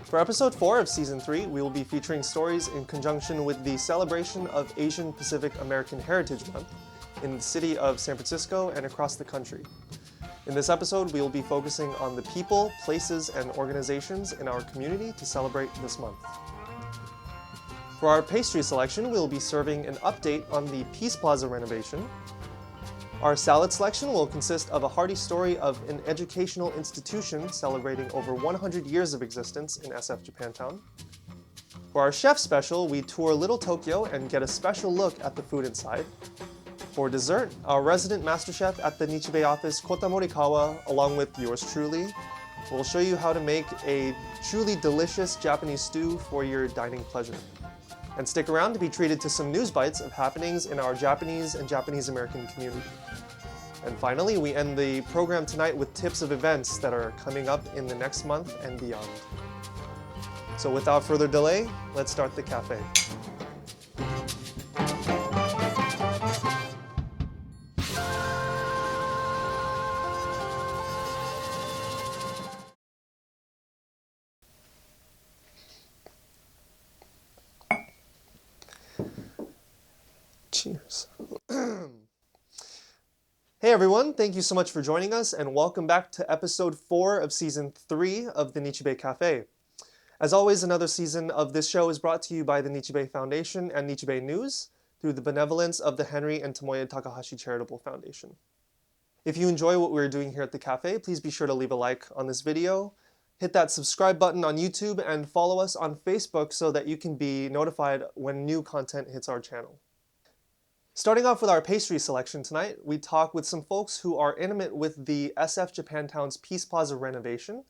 For episode 4 of season 3, we will be featuring stories in conjunction with the celebration of Asian Pacific American Heritage Month in the city of San Francisco and across the country. In this episode, we will be focusing on the people, places, and organizations in our community to celebrate this month. For our pastry selection, we will be serving an update on the Peace Plaza renovation. Our salad selection will consist of a hearty story of an educational institution celebrating over 100 years of existence in SF Japantown. For our chef special, we tour Little Tokyo and get a special look at the food inside. For dessert, our resident master chef at the Nichi Bei office, Kota, along with yours truly, will show you how to make a truly delicious Japanese stew for your dining pleasure. And stick around to be treated to some news bites of happenings in our Japanese and Japanese American community. And finally, we end the program tonight with tips of events that are coming up in the next month and beyond. So without further delay, let's start the cafe. Cheers. Hey everyone, thank you so much for joining us and welcome back to episode 4 of season 3 of the Nichi Bei Cafe. As always, another season of this show is brought to you by the Nichi Bei Foundation and Nichi Bei News through the benevolence of the Henry and Tomoya Takahashi Charitable Foundation. If you enjoy what we're doing here at the cafe, please be sure to leave a like on this video, hit that subscribe button on YouTube, and follow us on Facebook so that you can be notified when new content hits our channel. Starting off with our pastry selection tonight, we talk with some folks who are intimate with the SF Japantown's Peace Plaza renovation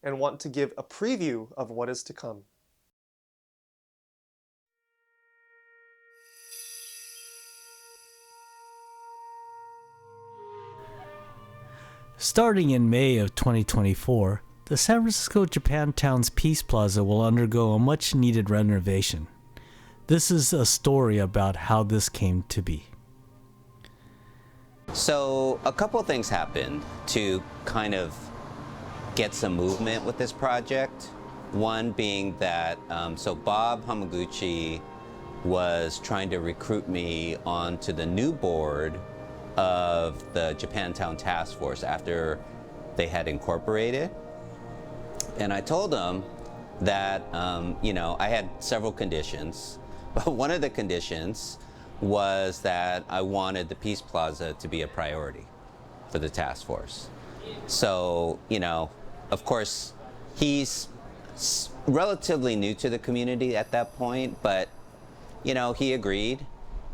and want to give a preview of what is to come. Starting in May of 2024, the San Francisco Japantown's Peace Plaza will undergo a much-needed renovation. This is a story about how this came to be. So a couple things happened to kind of get some movement with this project. One being that, so Bob Hamaguchi was trying to recruit me onto the new board of the Japantown Task Force after they had incorporated. And I told him that, I had several conditions. But one of the conditions was that I wanted the Peace Plaza to be a priority for the task force. So, of course, he's relatively new to the community at that point, but, he agreed.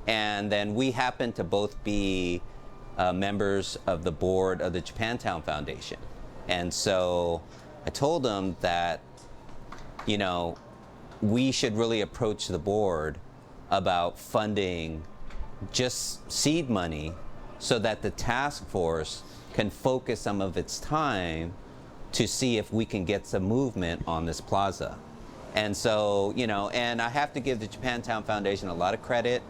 And then we happened to both be members of the board of the Japantown Foundation. And so I told him that, we should really approach the board about funding just seed money so that the task force can focus some of its time to see if we can get some movement on this plaza. And so, and I have to give the Japantown Foundation a lot of credit.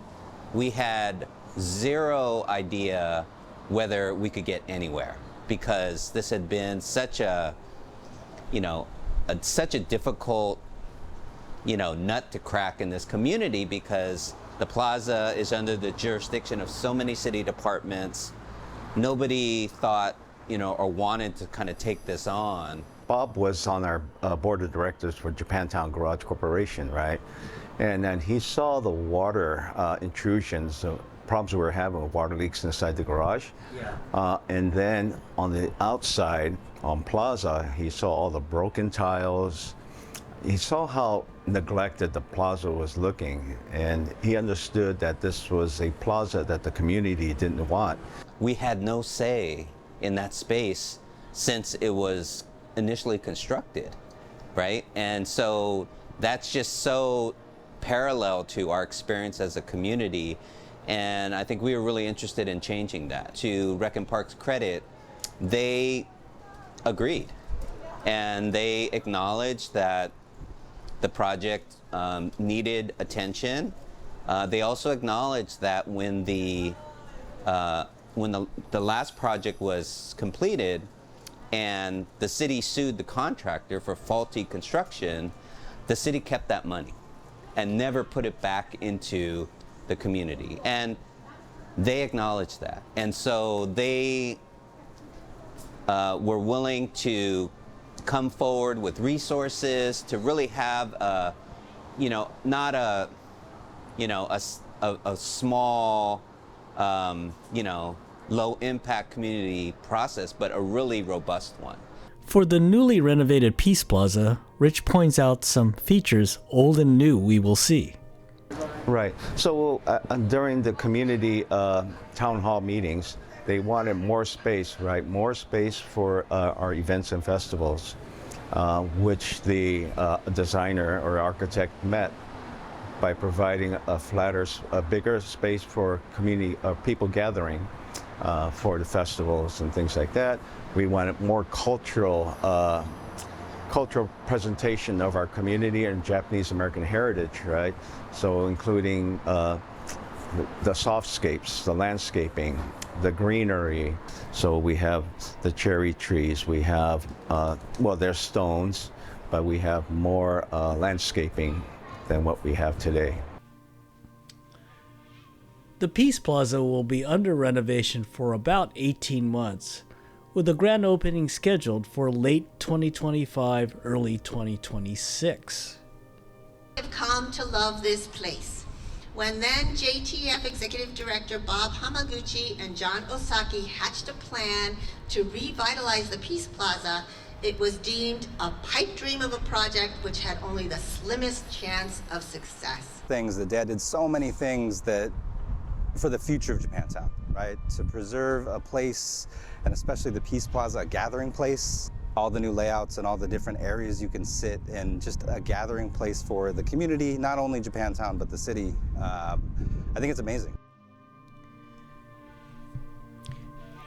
We had zero idea whether we could get anywhere because this had been such a difficult nut to crack in this community because the plaza is under the jurisdiction of so many city departments. Nobody thought, or wanted to kind of take this on. Bob was on our board of directors for Japantown Garage Corporation, right? And then he saw the water intrusions, problems we were having with water leaks inside the garage. Yeah. And then on the outside, on Plaza, he saw all the broken tiles. He saw how neglected the plaza was looking, and he understood that this was a plaza that the community didn't want. We had no say in that space since it was initially constructed, right? And so that's just so parallel to our experience as a community, and I think we were really interested in changing that. To Rec and Park's credit, they agreed, and they acknowledged that the project needed attention. They also acknowledged that when the last project was completed and the city sued the contractor for faulty construction, the city kept that money and never put it back into the community. And they acknowledged that. And so they were willing to come forward with resources to really have a, not a, a small, low impact community process, but a really robust one. For the newly renovated Peace Plaza, Rich points out some features, old and new, we will see. Right. So during the community town hall meetings, they wanted more space, right? More space for our events and festivals, which the designer or architect met by providing a bigger space for community people gathering for the festivals and things like that. We wanted more cultural presentation of our community and Japanese American heritage, right? So including the softscapes, the landscaping, the greenery. So we have the cherry trees, we have, there's stones, but we have more landscaping than what we have today. The Peace Plaza will be under renovation for about 18 months, with a grand opening scheduled for late 2025, early 2026. I've come to love this place. When then JTF Executive Director Bob Hamaguchi and John Osaki hatched a plan to revitalize the Peace Plaza, it was deemed a pipe dream of a project which had only the slimmest chance of success. The dad did so many things that for the future of Japantown, right? To preserve a place, and especially the Peace Plaza, a gathering place, all the new layouts and all the different areas you can sit, and just a gathering place for the community, not only Japantown, but the city. I think it's amazing.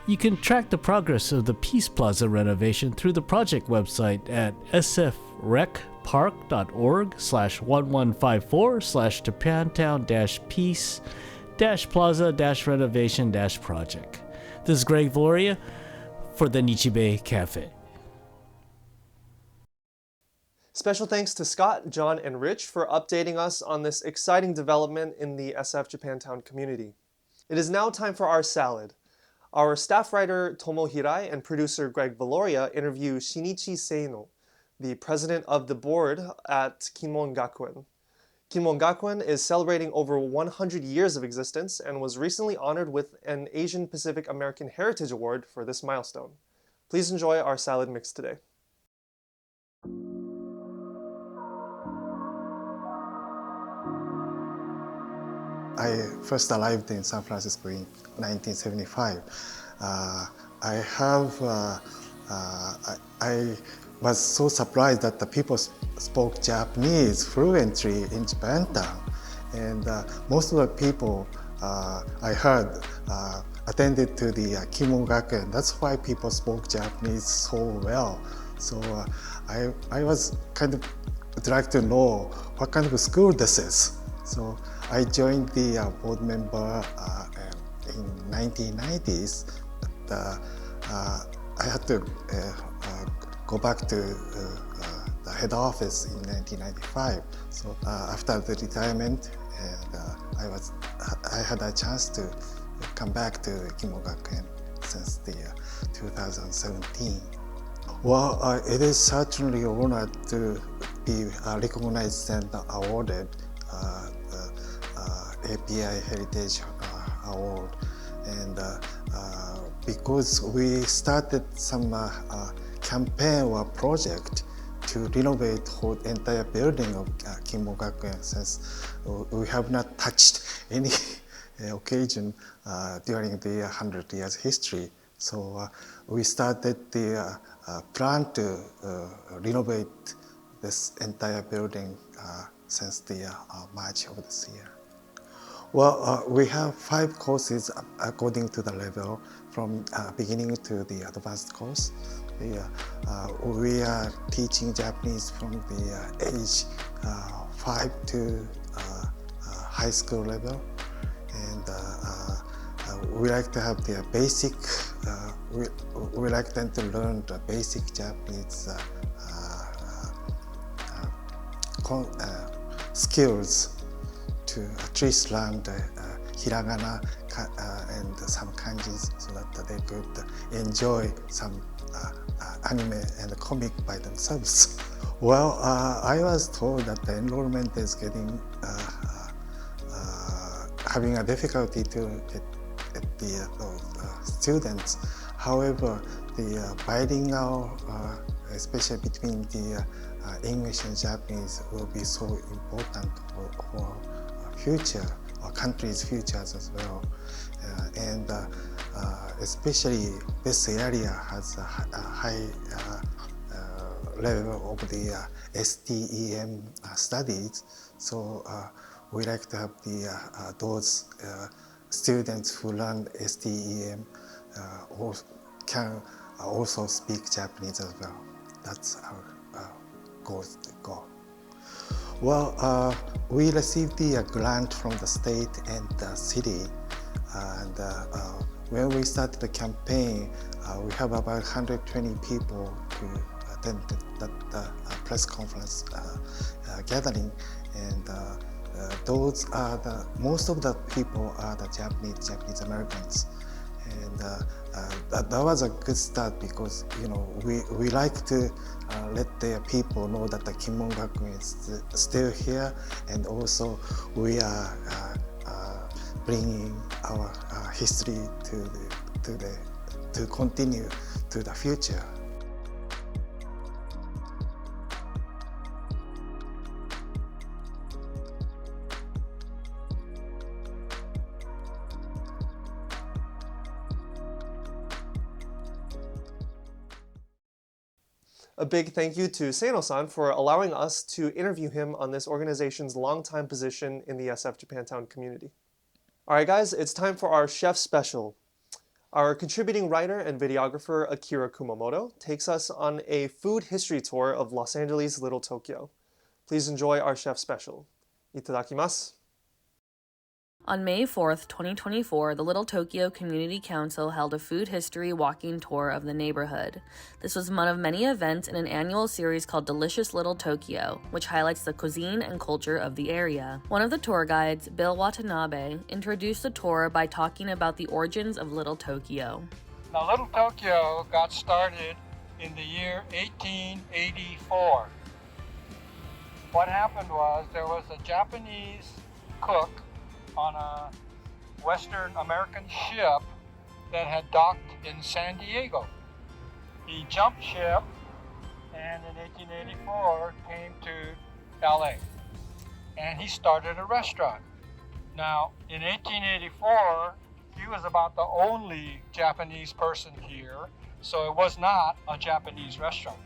You can track the progress of the Peace Plaza renovation through the project website at sfrecpark.org/1154/Japantown-Peace-Plaza-Renovation-Project. This is Greg Valoria for the Nichi Bei Cafe. Special thanks to Scott, John, and Rich for updating us on this exciting development in the SF Japantown community. It is now time for our salad. Our staff writer Tomo Hirai and producer Greg Valoria interview Shinichi Seino, the president of the board at Kinmon Gakuen. Kinmon Gakuen is celebrating over 100 years of existence and was recently honored with an Asian Pacific American Heritage Award for this milestone. Please enjoy our salad mix today. I first arrived in San Francisco in 1975. I was so surprised that the people spoke Japanese fluently in Japantown, and most of the people I heard attended to the Kinmon Gakuen. That's why people spoke Japanese so well. So I was kind of like to know what kind of school this is. So I joined the board member in 1990s. But, I had to go back to the head office in 1995. So after the retirement, and I had a chance to come back to Kinmon Gakuen since the 2017. Well, it is certainly an honor to be recognized and awarded API Heritage Award, and because we started some campaign or project to renovate whole entire building of Kinmon Gakuen, since we have not touched any occasion during the 100 years history. So we started the plan to renovate this entire building since the March of this year. Well, we have 5 courses according to the level, from beginning to the advanced course. We are teaching Japanese from the age 5 to high school level, and we like to have the basic. We like them to learn the basic Japanese skills to at least learn the hiragana and some kanjis so that they could enjoy some anime and comic by themselves. Well, I was told that the enrollment is getting having a difficulty to get the students. However, the bilingual, especially between the English and Japanese, will be so important for future, our country's futures as well. And especially this area has a high level of the STEM studies. So we like to have the those students who learn STEM can also speak Japanese as well. That's our goal. Well, we received the grant from the state and the city, and when we started the campaign, we have about 120 people to attend that press conference gathering, and those are most of the people are the Japanese Americans, and that was a good start because we like to let the people know that the Kinmon Gakuen is still here, and also we are bringing our history to continue to the future. A big thank you to Seino-san for allowing us to interview him on this organization's longtime position in the SF Japantown community. All right, guys, it's time for our chef special. Our contributing writer and videographer Akira Kumamoto takes us on a food history tour of Los Angeles' Little Tokyo. Please enjoy our chef special. Itadakimasu. On May 4th, 2024, the Little Tokyo Community Council held a food history walking tour of the neighborhood. This was one of many events in an annual series called Delicious Little Tokyo, which highlights the cuisine and culture of the area. One of the tour guides, Bill Watanabe, introduced the tour by talking about the origins of Little Tokyo. Now, Little Tokyo got started in the year 1884. What happened was there was a Japanese cook on a Western American ship that had docked in San Diego. He jumped ship and in 1884 came to LA, and he started a restaurant. Now, in 1884, he was about the only Japanese person here, so it was not a Japanese restaurant.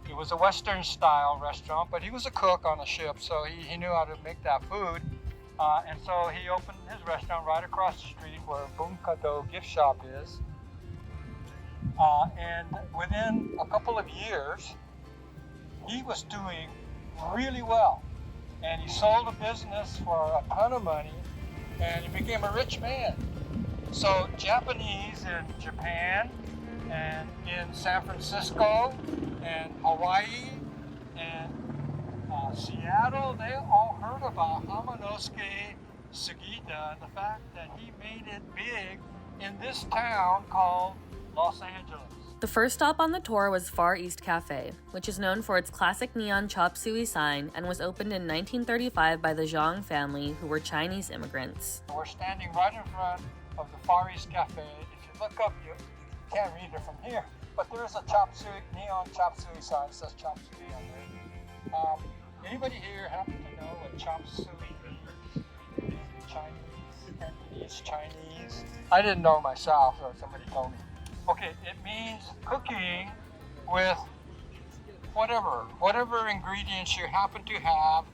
It was a Western style restaurant, but he was a cook on a ship, so he knew how to make that food. And so he opened his restaurant right across the street where Bunkado gift shop is. And within a couple of years, he was doing really well. And he sold a business for a ton of money, and he became a rich man. So Japanese in Japan and in San Francisco and Hawaii and Seattle, they all heard about Hamanosuke Sugita and the fact that he made it big in this town called Los Angeles. The first stop on the tour was Far East Cafe, which is known for its classic neon chop suey sign and was opened in 1935 by the Zhang family, who were Chinese immigrants. We're standing right in front of the Far East Cafe. If you look up, you can't read it from here, but there is a chop suey, neon chop suey sign that says chop suey on there. Anybody here happen to know what chop suey means? Chinese, Cantonese, Chinese? I didn't know myself, or somebody told me. Okay, it means cooking with whatever ingredients you happen to have.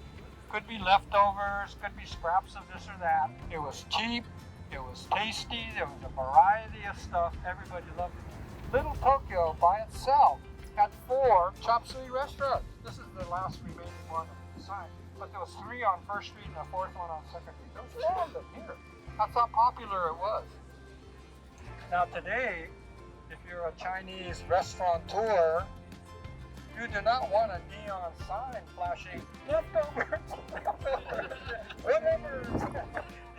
Could be leftovers, could be scraps of this or that. It was cheap, it was tasty, there was a variety of stuff. Everybody loved it. Little Tokyo by itself had 4 chop suey restaurants. This is the last remaining one on the side. But there was 3 on First Street and a 4th one on Second Street. There was 4 of them here. That's how popular it was. Now today, if you're a Chinese restaurateur, You do not want a neon sign flashing leftovers, whatever.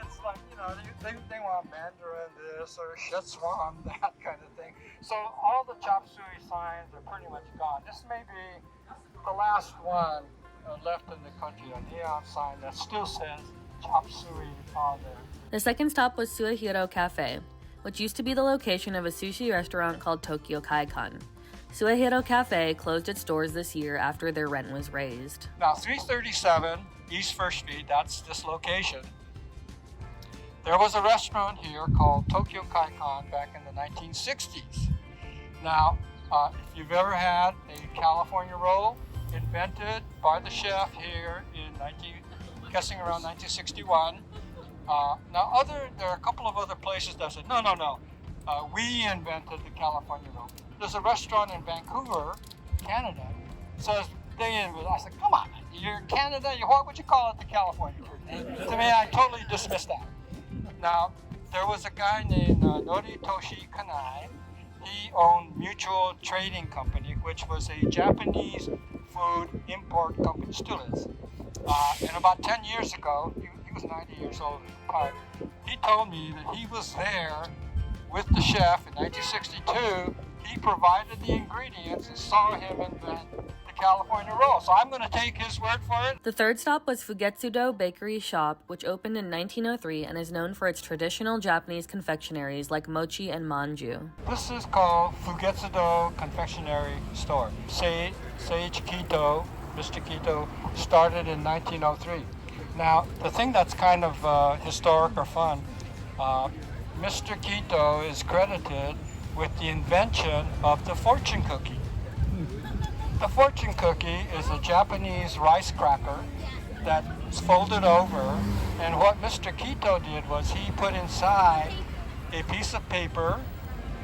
It's like, you know, they want Mandarin this or Szechuan that kind of thing. So all the chop suey signs are pretty much gone. This may be the last one left in the country, a neon sign that still says chop suey on there. The second stop was Suehiro Cafe, which used to be the location of a sushi restaurant called Tokyo Kaikan. Suehiro Cafe closed its doors this year after their rent was raised. Now, 337 East 1st Street, that's this location. There was a restaurant here called Tokyo Kaikan back in the 1960s. Now, if you've ever had a California roll invented by the chef here in guessing around 1961. Now, there are a couple of other places that said, no, we invented the California roll. There's a restaurant in Vancouver, Canada, says they invented. I said, come on, you're Canada, what would you call it the California version? To me, I totally dismissed that. Now, there was a guy named Noritoshi Kanai. He owned Mutual Trading Company, which was a Japanese food import company, still is. And about 10 years ago, he was 90 years old, he told me that he was there with the chef in 1962. He provided the ingredients and saw him invent the California roll. So I'm going to take his word for it. The third stop was Fugetsudo Bakery Shop, which opened in 1903 and is known for its traditional Japanese confectionaries like mochi and manju. This is called Fugetsudo Confectionery Store. Sage Kito, Mr. Kito, started in 1903. Now, the thing that's kind of historic or fun, Mr. Kito is credited with the invention of the fortune cookie. The fortune cookie is a Japanese rice cracker that's folded over, and what Mr. Kito did was he put inside a piece of paper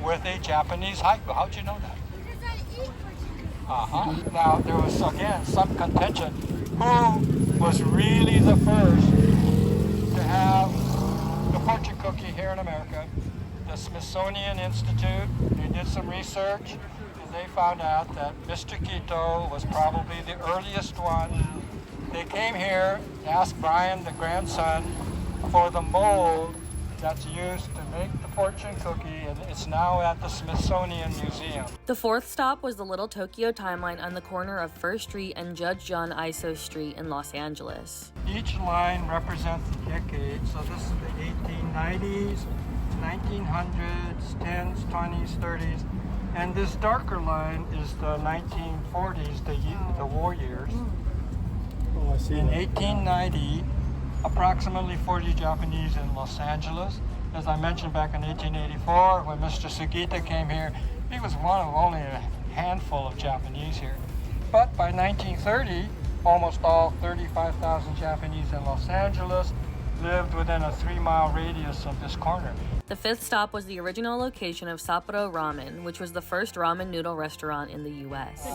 with a Japanese haiku. How'd you know that? Now, there was, again, some contention. Who was really the first to have the fortune cookie here in America? The Smithsonian Institute, they did some research, and they found out that Mr. Kito was probably the earliest one. They came here, asked Brian, the grandson, for the mold that's used to make the fortune cookie, and it's now at the Smithsonian Museum. The fourth stop was the Little Tokyo Timeline on the corner of 1st Street and Judge John Iso Street in Los Angeles. Each line represents a decade, so this is the 1890s, 1900s, 10s, 20s, 30s, and this darker line is the 1940s, the war years. In 1890, approximately 40 Japanese in Los Angeles. As I mentioned back in 1884, when Mr. Sugita came here, he was one of only a handful of Japanese here. But by 1930, almost all 35,000 Japanese in Los Angeles lived within a 3-mile radius of this corner. The fifth stop was the original location of Sapporo Ramen, which was the first ramen noodle restaurant in the U.S.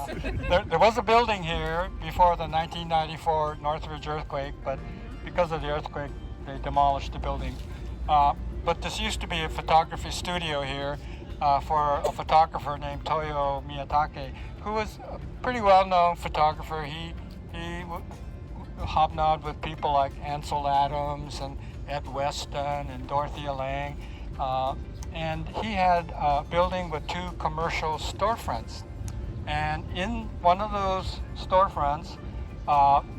There was a building here before the 1994 Northridge earthquake, but because of the earthquake, they demolished the building. But this used to be a photography studio here for a photographer named Toyo Miyatake, who was a pretty well-known photographer. He hobnobbed with people like Ansel Adams and Ed Weston and Dorothea Lange. And he had a building with 2 commercial storefronts. And in one of those storefronts,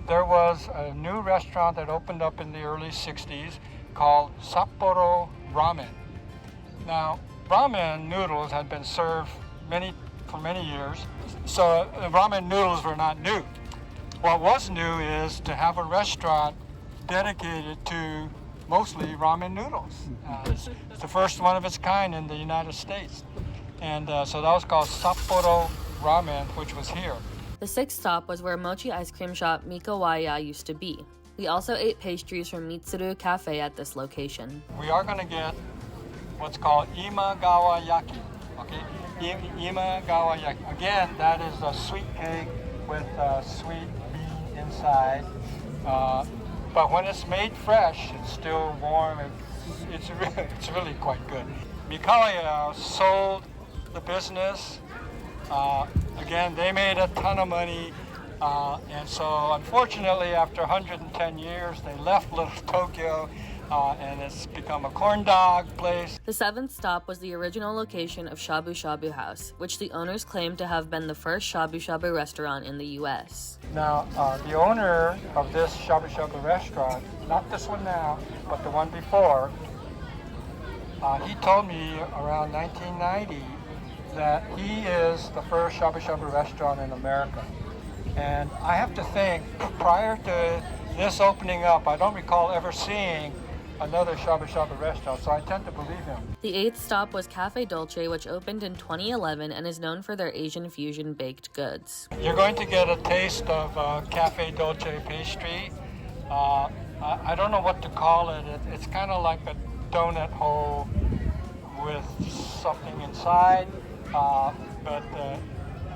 there was a new restaurant that opened up in the early 60s called Sapporo Ramen. Now, ramen noodles had been served for many years, so ramen noodles were not new. What was new is to have a restaurant dedicated to mostly ramen noodles. It's the first one of its kind in the United States. And so that was called Sapporo Ramen, which was here. The sixth stop was where mochi ice cream shop Mikawaya used to be. We also ate pastries from Mitsuru Cafe at this location. We are going to get what's called Imagawa Yaki. Okay, Imagawa Yaki. Again, that is a sweet cake with sweet bean inside. But when it's made fresh, it's still warm. It's really quite good. Mikawaya sold the business Again, they made a ton of money, and so unfortunately, after 110 years, they left Little Tokyo, and it's become a corn dog place. The seventh stop was the original location of Shabu Shabu House, which the owners claimed to have been the first Shabu Shabu restaurant in the U.S. Now, the owner of this Shabu Shabu restaurant, not this one now, but the one before, he told me around 1990 that he is the first Shabu Shabu restaurant in America. And I have to think, prior to this opening up, I don't recall ever seeing another Shabu Shabu restaurant, so I tend to believe him. The eighth stop was Cafe Dolce, which opened in 2011 and is known for their Asian fusion baked goods. You're going to get a taste of Cafe Dolce pastry. I don't know what to call it. It's kind of like a donut hole with something inside, but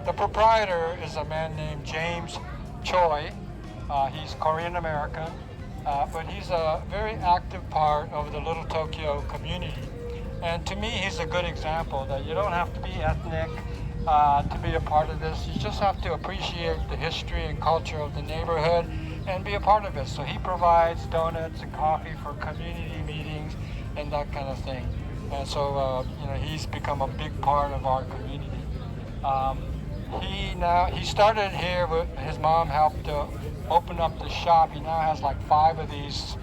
the proprietor is a man named James Choi. He's Korean American, but he's a very active part of the Little Tokyo community. And to me, he's a good example that you don't have to be ethnic to be a part of this. You just have to appreciate the history and culture of the neighborhood and be a part of it. So he provides donuts and coffee for community meetings and that kind of thing. And so, he's become a big part of our community. He started here with his mom helped to open up the shop. He now has like 5 of these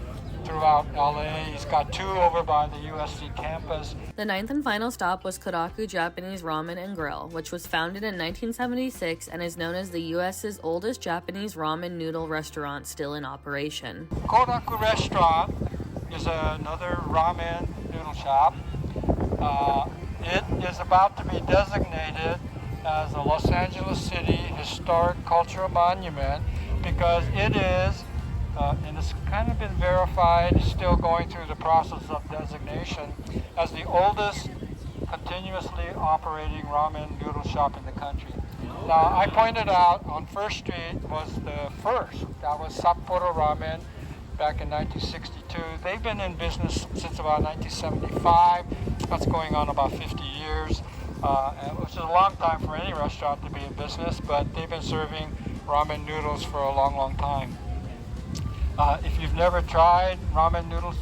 throughout LA. He's got 2 over by the USC campus. The ninth and final stop was Koraku Japanese Ramen and Grill, which was founded in 1976 and is known as the U.S.'s oldest Japanese ramen noodle restaurant still in operation. Koraku Restaurant is another ramen noodle shop. It is about to be designated as a Los Angeles City Historic Cultural Monument because it is, and it's kind of been verified, still going through the process of designation, as the oldest continuously operating ramen noodle shop in the country. Now, I pointed out on First Street was the first. That was Sapporo Ramen back in 1962. They've been in business since about 1975. That's going on about 50 years. Which is a long time for any restaurant to be in business, but they've been serving ramen noodles for a long, long time. If you've never tried ramen noodles,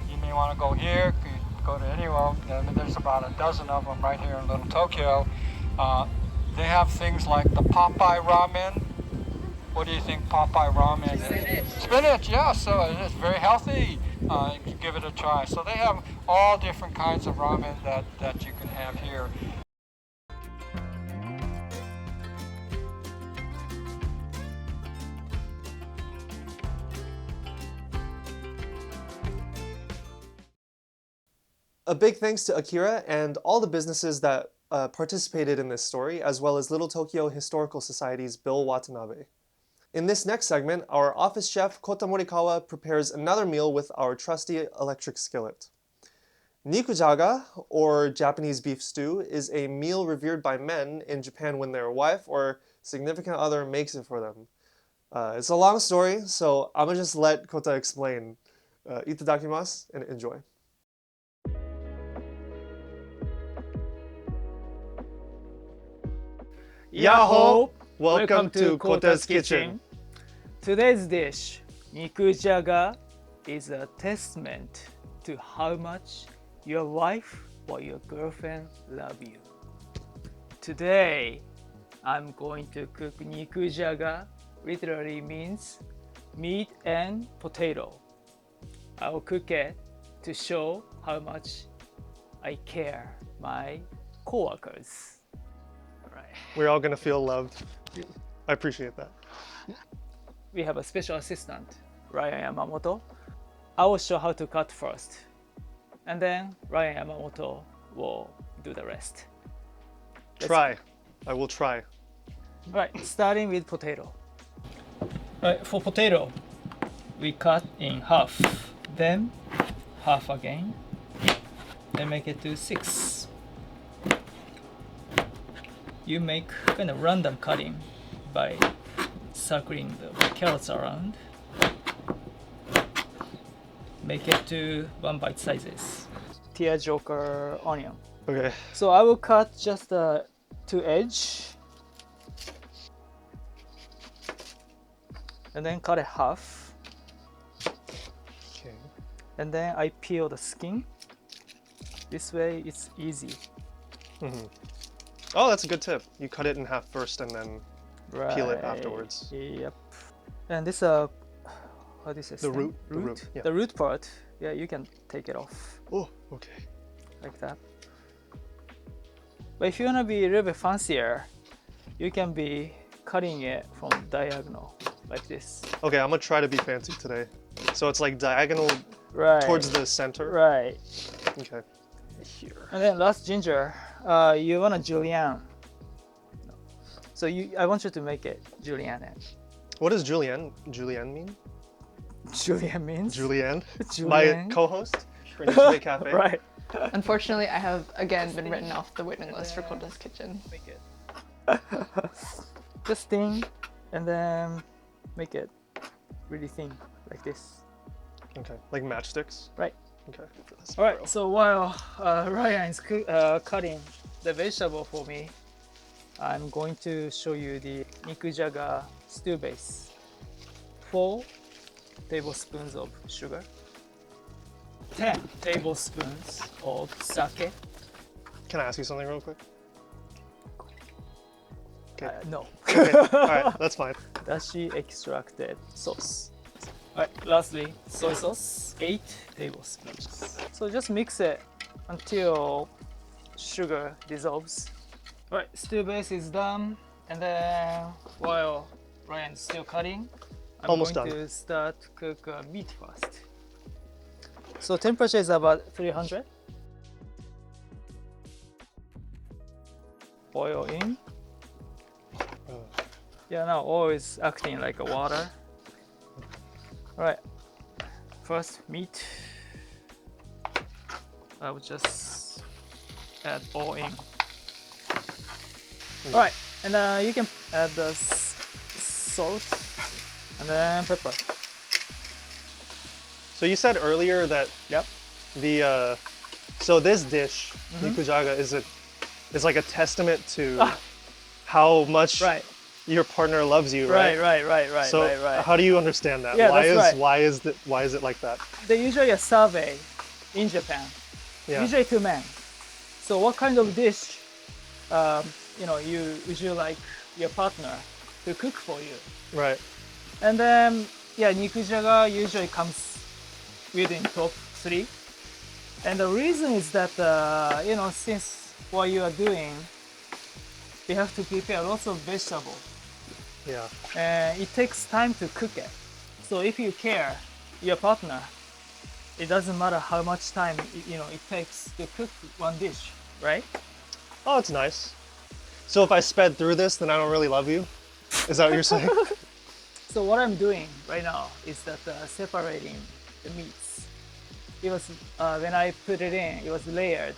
you may want to go here. You can go to anywhere. There's about a dozen of them right here in Little Tokyo. They have things like the Popeye ramen. What do you think Popeye ramen is? Spinach, yeah, so it's very healthy. You can give it a try. So they have all different kinds of ramen that you can have here. A big thanks to Akira and all the businesses that participated in this story, as well as Little Tokyo Historical Society's Bill Watanabe. In this next segment, our office chef Kota Morikawa prepares another meal with our trusty electric skillet. Niku Jaga, or Japanese beef stew, is a meal revered by men in Japan when their wife or significant other makes it for them. It's a long story, so I'm gonna just let Kota explain. Itadakimasu and enjoy. Yahoo! Welcome to Kota's Kitchen. Today's dish, Niku Jaga, is a testament to how much your wife or your girlfriend love you. Today, I'm going to cook Niku Jaga, literally means meat and potato. I will cook it to show how much I care my coworkers. We're all gonna feel loved. I appreciate that. We have a special assistant, Ryan Yamamoto. I will show how to cut first, and then Ryan Yamamoto will do the rest. Try. I will try. Right, starting with potato. Right, for potato, we cut in half, then half again, then make it to 6. You make kind of random cutting by circling the carrots around. Make it to 1 bite sizes. Tearjerker onion. Okay. So I will cut just the 2 edge and then cut it half. Okay. And then I peel the skin. This way it's easy. Oh, that's a good tip. You cut it in half first and then peel it afterwards. Yep. And this how do you say? The root. The root. Yeah. The root part. Yeah, you can take it off Oh, okay. like that. But if you wanna be a little bit fancier, you can be cutting it from diagonal like this. Okay, I'm gonna try to be fancy today. So it's like diagonal Right. towards the center. Right. Okay. Here. And then last ginger, you wanna julienne. So I want you to make it julienne. What does Julienne mean? Julienne means? Julienne? Julienne. My co-host for Nichi Bei Cafe. Right. Unfortunately, I have again been written off the waiting list for Kota's Kitchen. Make it. Just thin, and then make it really thin, like this. Okay, like matchsticks? Right. Okay. All right, so while Ryan is cutting the vegetable for me, I'm going to show you the Niku Jaga stew base. 4 tablespoons of sugar, 10 tablespoons of sake. Can I ask you something real quick? No. Okay, alright, that's fine. Dashi extracted sauce. Alright, lastly, soy sauce, 8 tablespoons. So just mix it until sugar dissolves. Alright, stew base is done. And then while Ryan's still cutting, I'm Almost going done. to start cook meat first. So temperature is about 300. Oil in. Yeah, now oil is acting like a water. Alright, first meat. I would just add all in. Alright, and you can add the salt and then pepper. So you said earlier that Yep. the so this dish, Niku Jaga, is like a testament to how much Right. your partner loves you, right? Right. So how do you understand that? Yeah, why that's right. why is it like that? They usually a survey in Japan, Yeah. usually to men. So what kind of dish, would you like your partner to cook for you? Right. And then Niku Jaga usually comes within top 3. And the reason is that since what you are doing, you have to prepare lots of vegetable. Yeah. And it takes time to cook it. So if you care your partner, it doesn't matter how much time it takes to cook one dish, right? Oh, it's nice. So if I sped through this, then I don't really love you? Is that what you're saying? So what I'm doing right now is that separating the meats. It was when I put it in, it was layered.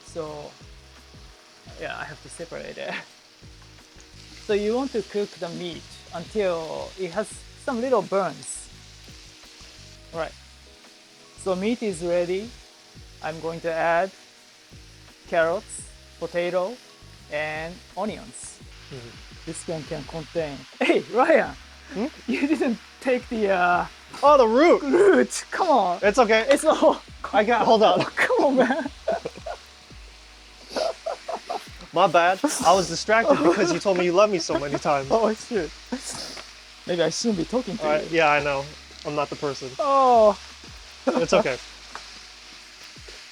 So I have to separate it. So you want to cook the meat until it has some little burns. All right. So meat is ready. I'm going to add carrots, potato, and onions. This one can contain. Hey, Ryan, you didn't take the Oh, the root! root. Come on. It's okay. It's all. I got. Hold on. Come on, man. My bad. I was distracted because you told me you love me so many times. Oh, shit. Maybe I shouldn't be talking to All right. you. Yeah, I know. I'm not the person. Oh. It's okay.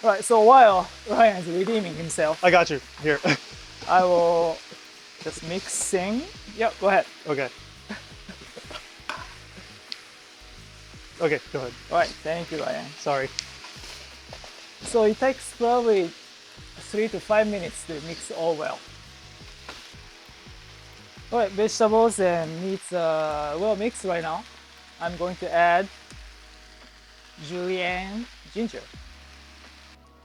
All right. So while Ryan is redeeming himself, I got you. Here. I will just mixing. Yep. Go ahead. Okay. Okay, go ahead. All right. Thank you, Ryan. Sorry. So it takes probably 3 to 5 minutes to mix all well. All right, vegetables and meats well mixed right now. I'm going to add julienne ginger,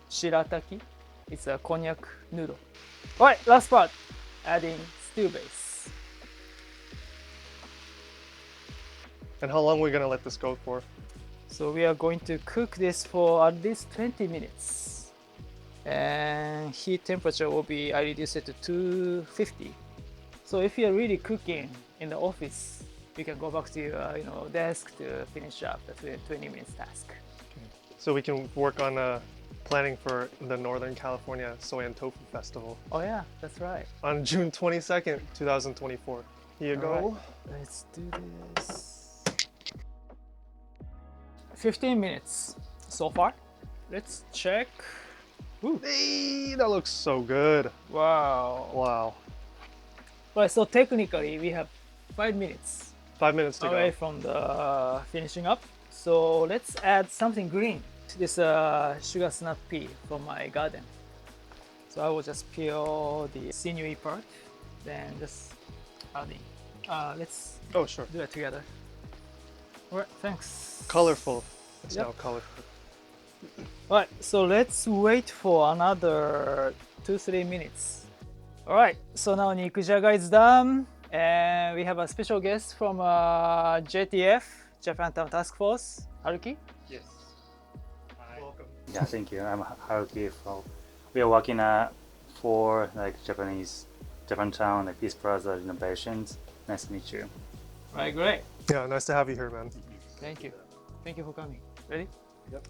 shirataki. It's a cognac noodle. All right, last part, adding stew base. And how long are we gonna let this go for? So we are going to cook this for at least 20 minutes. And heat temperature will be, I reduce it to 250. So if you're really cooking in the office, you can go back to your desk to finish up the 20 minutes task. So we can work on planning for the Northern California Soy and Tofu Festival Oh yeah, that's right. on June 22nd, 2024. Here you go. All right, let's do this. 15 minutes so far. Let's check. Ooh. Hey, that looks so good. Wow. Wow. Right, so technically we have 5 minutes 5 minutes to away go. from the finishing up. So let's add something green. This sugar snap pea from my garden. So I will just peel the sinewy part, then just adding. Let's Oh, sure. do it together. All right, thanks. Colorful. It's Yep. now colorful. All right, so let's wait for another 2-3 minutes. All right, so now Niku Jaga is done, and we have a special guest from JTF, Japantown Task Force, Haruki. Yes. Welcome. Yeah, thank you. I'm Haruki. We are working for Japanese Japantown, Peace Plaza renovations. Nice to meet you. All right, great. Yeah, nice to have you here, man. Thank you. Thank you for coming. Ready? Yep.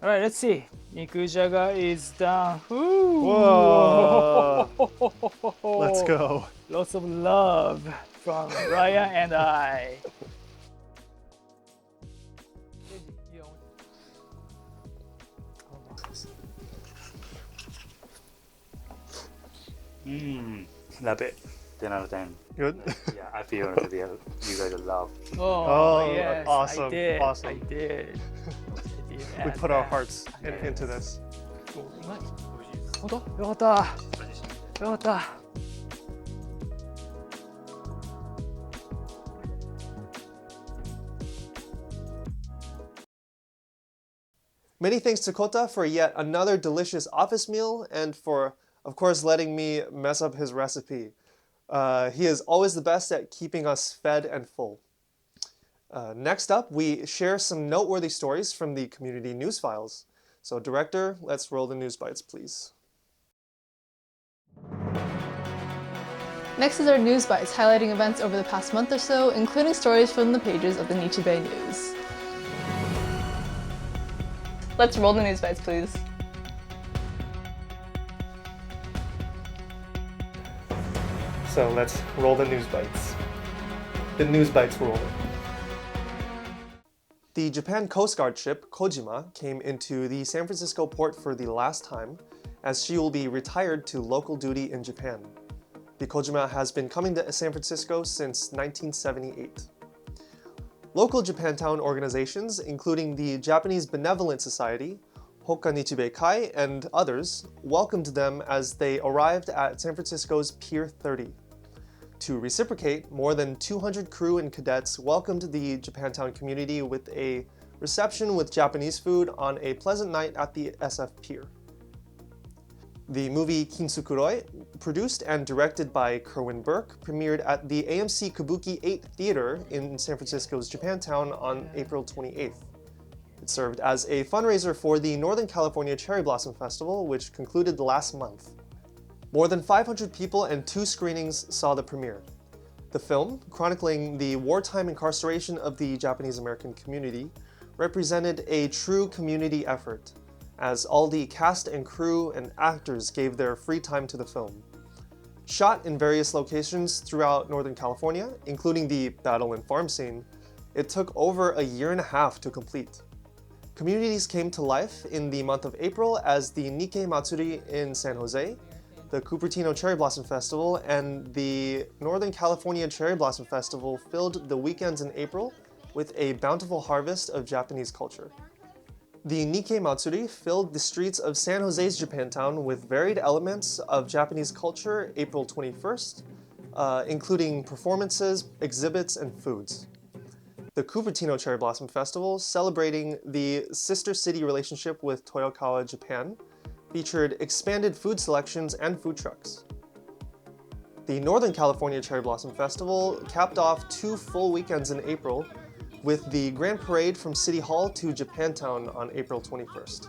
All right, let's see. Niku Jaga is done. Ooh. Whoa. Let's go. Lots of love from Ryan and I. Love it. 10 out of 10. Good. Yeah, I feel that you guys love. Oh, yes, awesome. I did. Awesome. I did. We put our hearts into this. 本当？よかった。よかった。Many thanks to Kota for yet another delicious office meal and for, of course, letting me mess up his recipe. He is always the best at keeping us fed and full. Next up, we share some noteworthy stories from the community news files. So director, let's roll the news bites, please. Next is our news bites, highlighting events over the past month or so, including stories from the pages of the Nichi Bei News. Let's roll the news bites, please. So let's roll the news bites. The news bites rolling. The Japan Coast Guard ship Kojima came into the San Francisco port for the last time, as she will be retired to local duty in Japan. The Kojima has been coming to San Francisco since 1978. Local Japantown organizations, including the Japanese Benevolent Society, Hoka Nichi Bei, and others, welcomed them as they arrived at San Francisco's Pier 30. To reciprocate, more than 200 crew and cadets welcomed the Japantown community with a reception with Japanese food on a pleasant night at the SF Pier. The movie Kinsukuroi, produced and directed by Kerwin Burke, premiered at the AMC Kabuki 8 Theater in San Francisco's Japantown on April 28th. It served as a fundraiser for the Northern California Cherry Blossom Festival, which concluded last month. More than 500 people and 2 screenings saw the premiere. The film, chronicling the wartime incarceration of the Japanese American community, represented a true community effort, as all the cast and crew and actors gave their free time to the film. Shot in various locations throughout Northern California, including the battle and farm scene, it took over a year and a half to complete. Communities came to life in the month of April as the Nikkei Matsuri in San Jose, the Cupertino Cherry Blossom Festival, and the Northern California Cherry Blossom Festival filled the weekends in April with a bountiful harvest of Japanese culture. The Nikkei Matsuri filled the streets of San Jose's Japantown with varied elements of Japanese culture April 21st, including performances, exhibits, and foods. The Cupertino Cherry Blossom Festival, celebrating the sister city relationship with Toyokawa, Japan, featured expanded food selections and food trucks. The Northern California Cherry Blossom Festival capped off 2 full weekends in April, with the Grand Parade from City Hall to Japantown on April 21st.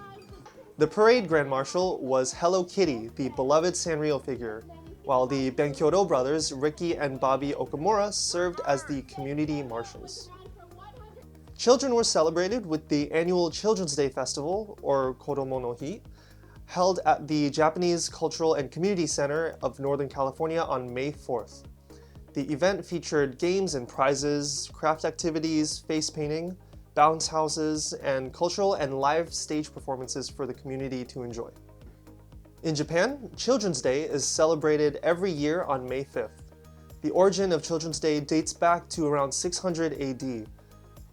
The parade Grand Marshal was Hello Kitty, the beloved Sanrio figure, while the Benkyodo brothers, Ricky and Bobby Okamura, served as the community marshals. Children were celebrated with the annual Children's Day Festival, or Kodomo no Hi, held at the Japanese Cultural and Community Center of Northern California on May 4th. The event featured games and prizes, craft activities, face painting, bounce houses, and cultural and live stage performances for the community to enjoy. In Japan, Children's Day is celebrated every year on May 5th. The origin of Children's Day dates back to around 600 AD.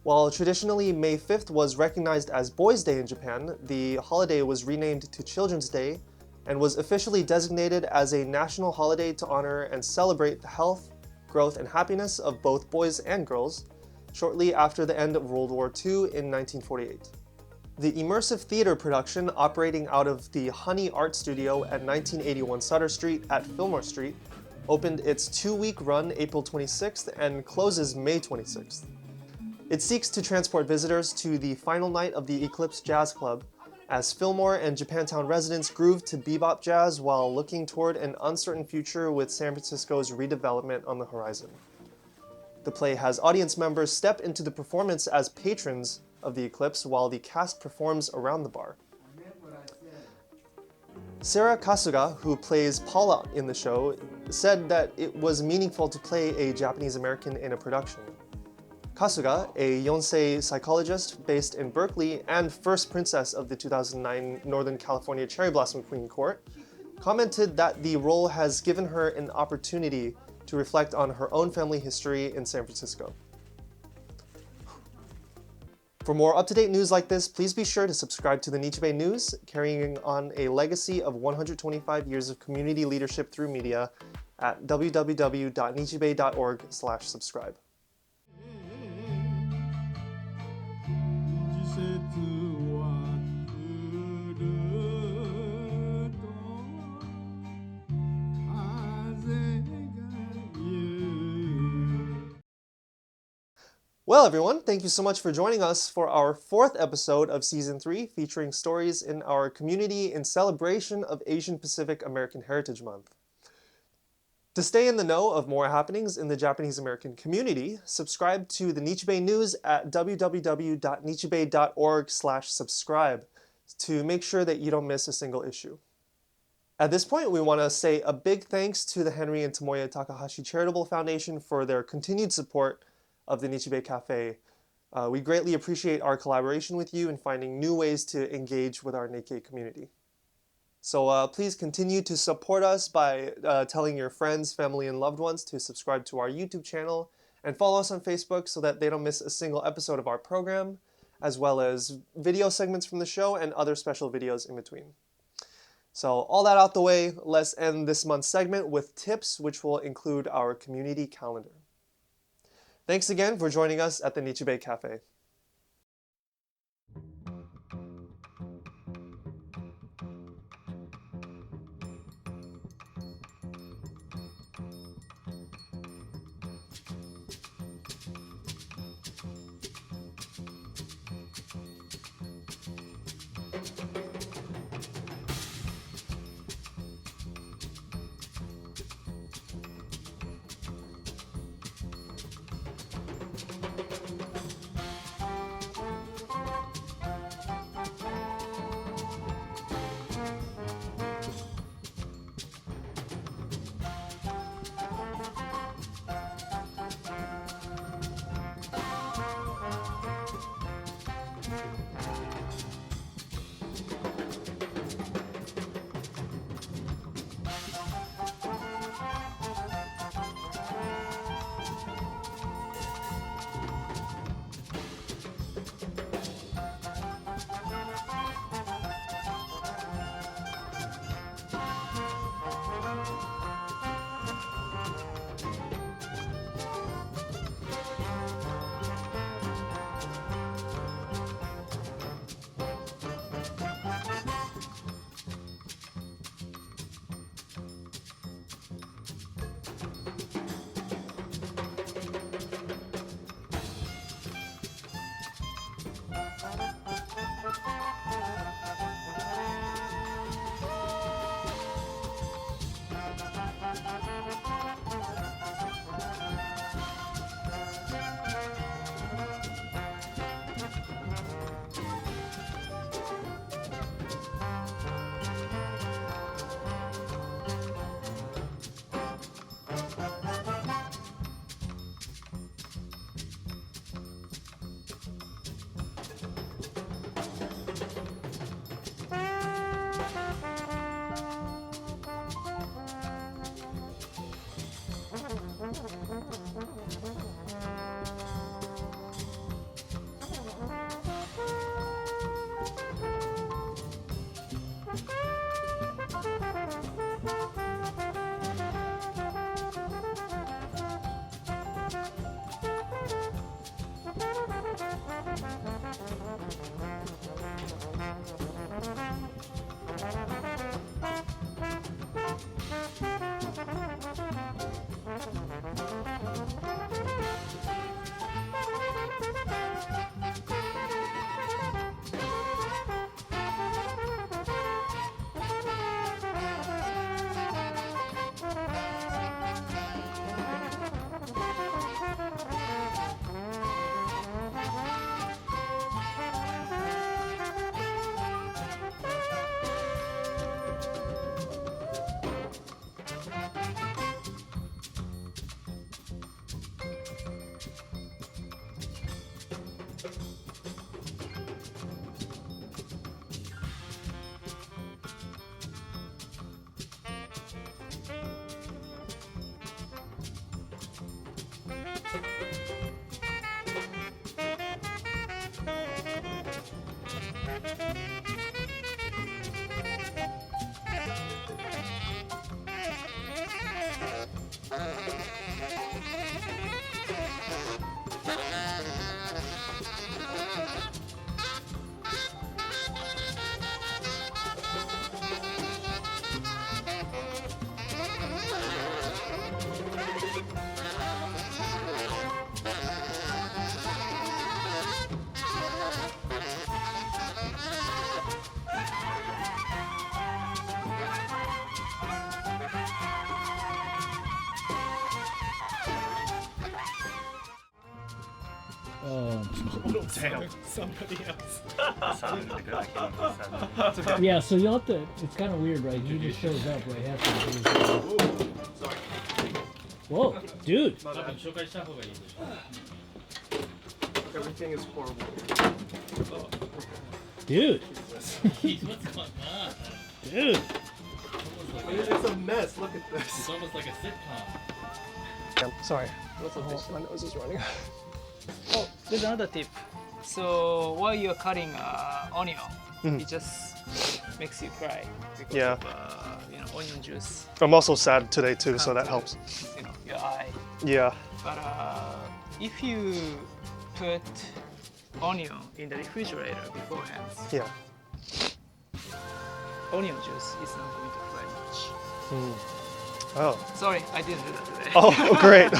While traditionally May 5th was recognized as Boys' Day in Japan, the holiday was renamed to Children's Day and was officially designated as a national holiday to honor and celebrate the health, growth, and happiness of both boys and girls, shortly after the end of World War II in 1948. The immersive theater production operating out of the Honey Art Studio at 1981 Sutter Street at Fillmore Street opened its 2-week run April 26th and closes May 26th. It seeks to transport visitors to the final night of the Eclipse Jazz Club, as Fillmore and Japantown residents groove to bebop jazz while looking toward an uncertain future with San Francisco's redevelopment on the horizon. The play has audience members step into the performance as patrons of the Eclipse while the cast performs around the bar. Sarah Kasuga, who plays Paula in the show, said that it was meaningful to play a Japanese American in a production. Kasuga, a Yonsei psychologist based in Berkeley and first princess of the 2009 Northern California Cherry Blossom Queen Court, commented that the role has given her an opportunity to reflect on her own family history in San Francisco. For more up-to-date news like this, please be sure to subscribe to the Nichi Bei News, carrying on a legacy of 125 years of community leadership through media at www.nichibei.org/subscribe. Well, everyone, thank you so much for joining us for our 4th episode of Season 3, featuring stories in our community in celebration of Asian Pacific American Heritage Month. To stay in the know of more happenings in the Japanese American community, subscribe to the Nichi Bei News at www.nichibei.org/subscribe to make sure that you don't miss a single issue. At this point, we want to say a big thanks to the Henry and Tomoya Takahashi Charitable Foundation for their continued support of the Nichi Bei Cafe. We greatly appreciate our collaboration with you in finding new ways to engage with our Nikkei community. So please continue to support us by telling your friends, family, and loved ones to subscribe to our YouTube channel and follow us on Facebook so that they don't miss a single episode of our program, as well as video segments from the show and other special videos in between. So all that out the way, let's end this month's segment with tips, which will include our community calendar. Thanks again for joining us at the Nichi Bei Cafe. Somebody else. Yeah, so you'll have to. It's kind of weird, right? He just shows up right after. Whoa, dude. Everything is horrible. Dude. What's going on? Dude. It's a mess. Look at this. It's almost like a sitcom. Sorry. My nose is running. Oh, there's another tip. So while you're cutting onion, it just makes you cry because Yeah. of onion juice. I'm also sad today too, so that helps. Your eye. Yeah. But if you put onion in the refrigerator beforehand, Yeah. onion juice is not going to fry much. Oh. Sorry, I didn't do that today. Oh, great.